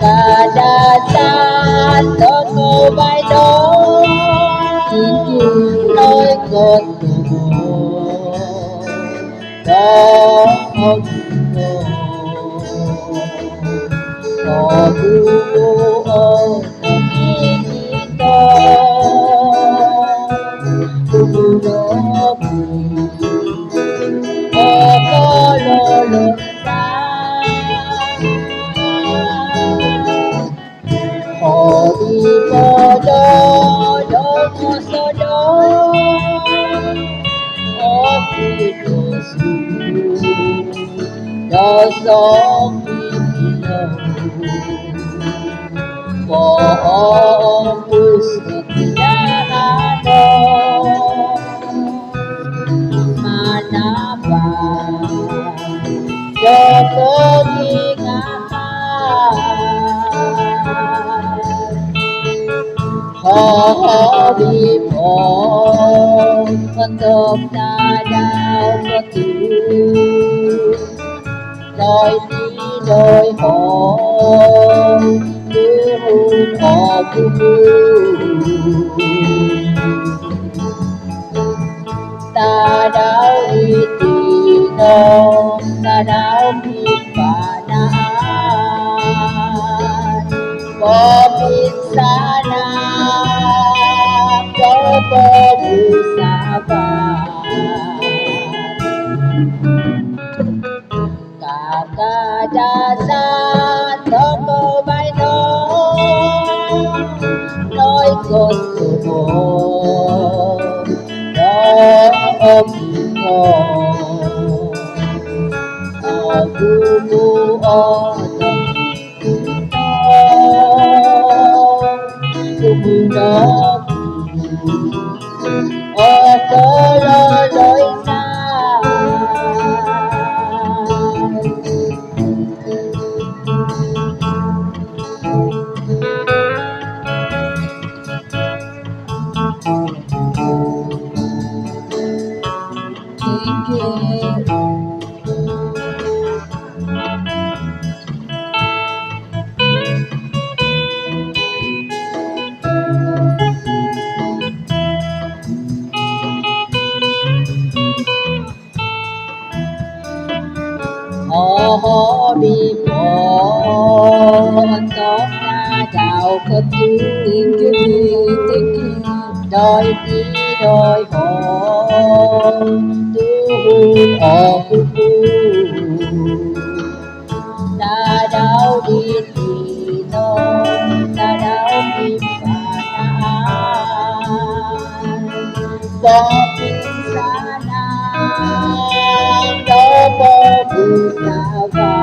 Kadadasan toko bay đó nói con đó không có bu ô to bu đó có lo lo Odi podo domo sodo Oki dosu doso kipilo Fokus ketindahanno Manapa Joko Hobi phong untuk đào có từ đôi đi đôi họ đưa họ ta đào đi tino ta đào đi và na có biết sana Kadadasan toko bay đó nói con tumo đó ông tumu o tumu đó có lo lối xa Hobi phong tóc na chào khắp đôi đi đôi họ tu họ ta đau đi thì nó ta đau đi và có biết xa đó có bu sa va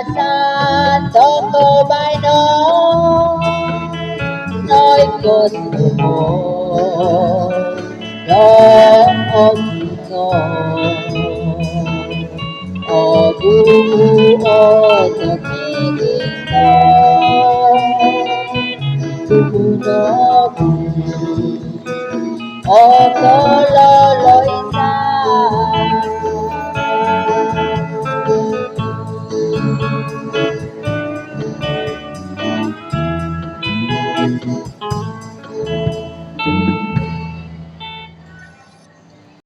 Kadadasan toko bay đó nói con tumo đó ông o tumu o takikito tumu no o